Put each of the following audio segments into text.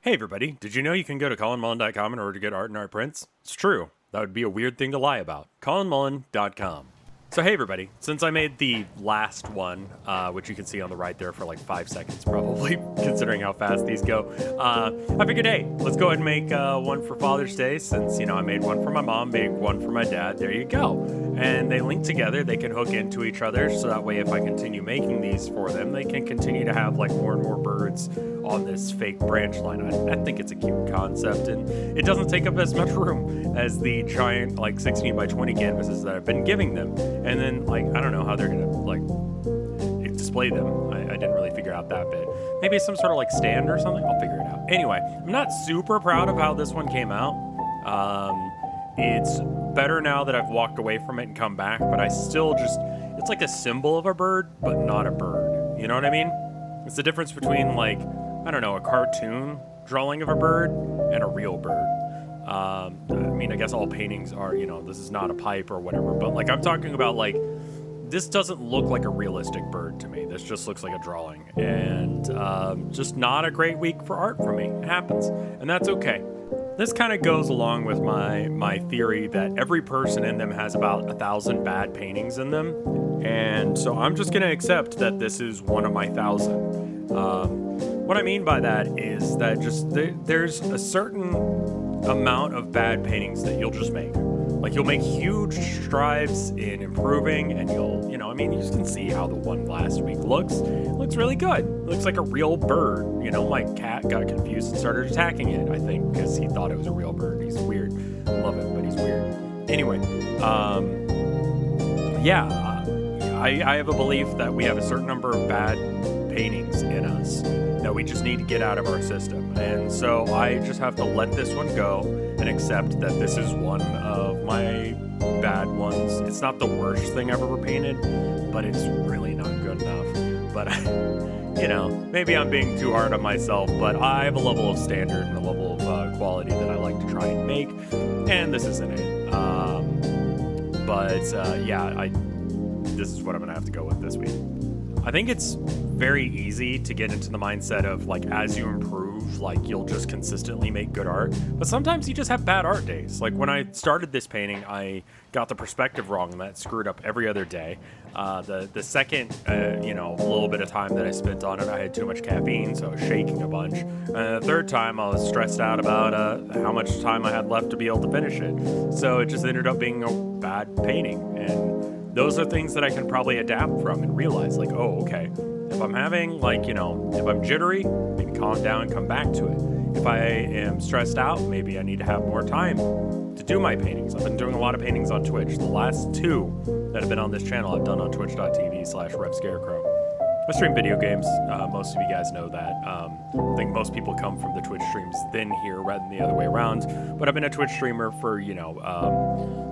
Hey everybody, did you know you can go to colinmullen.com in order to get art and art prints? It's true. That would be a weird thing to lie about. colinmullen.com. So hey everybody, since I made the last one, which you can see on the right there for like 5 seconds probably, considering how fast these go, I figured, hey, let's go ahead and make one for Father's Day, since, I made one for my mom, made one for my dad, there you go. And they link together, they can hook into each other, so that way if I continue making these for them, they can continue to have like more and more birds on this fake branch line. I think it's a cute concept, and it doesn't take up as much room as the giant like 16 by 20 canvases that I've been giving them. And then, like, I don't know how they're gonna like display them. I didn't really figure out that bit. Maybe some sort of like stand or something. I'll figure it out. Anyway, I'm not super proud of how this one came out. It's better now that I've walked away from it and come back, but I still it's like a symbol of a bird, but not a bird. You know what I mean? It's the difference between, like, I don't know, a cartoon drawing of a bird and a real bird. I mean, I guess all paintings are, this is not a pipe or whatever, but like I'm talking about, like, this doesn't look like a realistic bird to me. This just looks like a drawing, and just not a great week for art for me. It happens, and that's okay. This kind of goes along with my theory that every person in them has about 1,000 bad paintings in them, and so I'm just going to accept that this is one of my 1,000. What I mean by that is that there's a certain amount of bad paintings that you'll just make. Like, you'll make huge strides in improving, and you can see how the one last week looks. It looks really good. It looks like a real bird. My cat got confused and started attacking it, I think, because he thought it was a real bird. He's weird. I love it, but he's weird. Anyway, I have a belief that we have a certain number of bad paintings in us that we just need to get out of our system. And so I just have to let this one go and accept that this is one of my bad ones. It's not the worst thing I've ever painted, but it's really not good enough. But, maybe I'm being too hard on myself, but I have a level of standard and a level of quality that I like to try and make, and this isn't it. This is what I'm going to have to go with this week. I think it's very easy to get into the mindset of, like, as you improve, like, you'll just consistently make good art. But sometimes you just have bad art days. Like, when I started this painting, I got the perspective wrong, and that screwed up every other day. The second, little bit of time that I spent on it, I had too much caffeine, so I was shaking a bunch. The third time, I was stressed out about how much time I had left to be able to finish it. So it just ended up being a bad painting. And those are things that I can probably adapt from and realize, like, oh, okay, if I'm having, like, if I'm jittery, maybe calm down and come back to it. If I am stressed out, maybe I need to have more time to do my paintings. I've been doing a lot of paintings on Twitch. The last 2 that have been on this channel I've done on twitch.tv/RevScarecrow. I stream video games. Most of you guys know that. I think most people come from the Twitch streams then here rather than the other way around. But I've been a Twitch streamer for,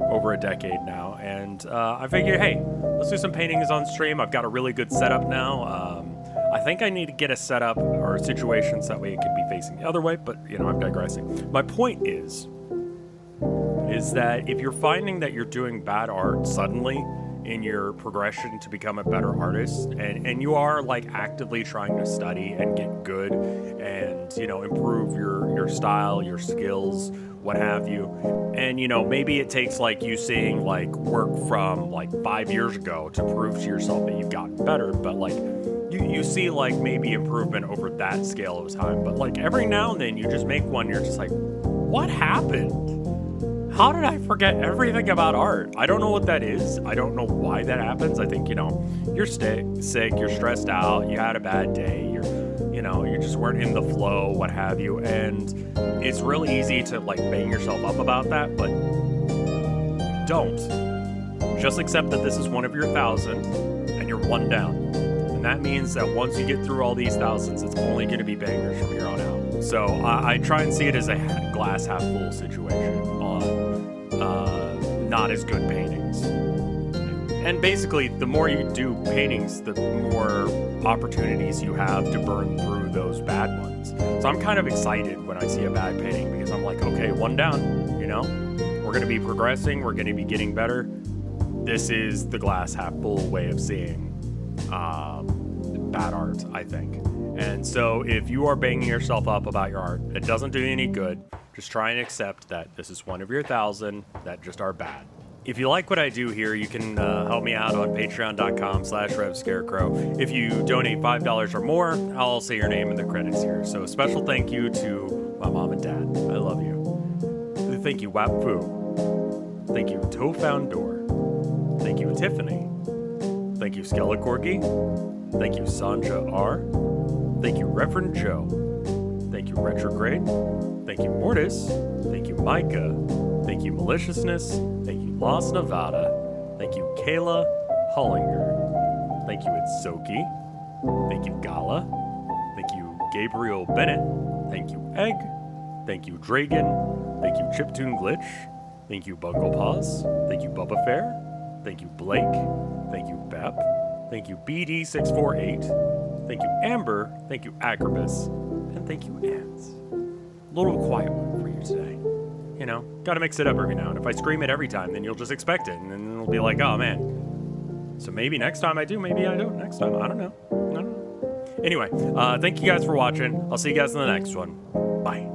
over a decade now. And I figured, hey, let's do some paintings on stream. I've got a really good setup now. I think I need to get a setup or a situation so that way it can be facing the other way. But, I'm digressing. My point is that if you're finding that you're doing bad art suddenly in your progression to become a better artist, and you are, like, actively trying to study and get good and, improve your style, your skills, what have you, and, maybe it takes, like, you seeing, like, work from, like, 5 years ago to prove to yourself that you've gotten better, but, like, you see, like, maybe improvement over that scale of time, but, like, every now and then you just make one, you're just like, what happened? How did I forget everything about art? I don't know what that is. I don't know why that happens. I think, you're sick, you're stressed out, you had a bad day, you just weren't in the flow, what have you. And it's really easy to, like, bang yourself up about that, but don't. Just accept that this is one of your 1,000 and you're one down. And that means that once you get through all these thousands, it's only going to be bangers from here on out. So I try and see it as a glass half full situation on not as good paintings. And basically, the more you do paintings, the more opportunities you have to burn through those bad ones. So I'm kind of excited when I see a bad painting, because I'm like, okay, one down, we're going to be progressing, we're going to be getting better. This is the glass half full way of seeing bad art, I think. And so if you are banging yourself up about your art, it doesn't do you any good. Just try and accept that this is one of your 1,000 that just are bad. If you like what I do here, you can help me out on patreon.com/RevScarecrow. If you donate $5 or more, I'll say your name in the credits here. So a special thank you to my mom and dad. I love you. Thank you, Wapfu. Thank you, Tofoundor. Thank you, Tiffany. Thank you, Skelecorgi. Thank you, Sanja R. Thank you, Reverend Joe. Thank you, Retrograde. Thank you, Mortis. Thank you, Micah. Thank you, Maliciousness. Thank you, Lost Nevada. Thank you, Kayla Hollinger. Thank you, Itsoki. Thank you, Gala. Thank you, Gabriel Bennett. Thank you, Egg. Thank you, Dragon. Thank you, Chiptune Glitch. Thank you, Bungle Paws. Thank you, Bubba Fair. Thank you, Blake. Thank you, Bep. Thank you, BD648. Thank you, Amber. Thank you, Acrobus. And thank you, Ants. A little quiet one for you today. You know, gotta mix it up every now and if I scream it every time, then you'll just expect it, and then it'll be like, oh man. So maybe next time I do, maybe I don't next time. I don't know. Anyway, thank you guys for watching. I'll see you guys in the next one. Bye.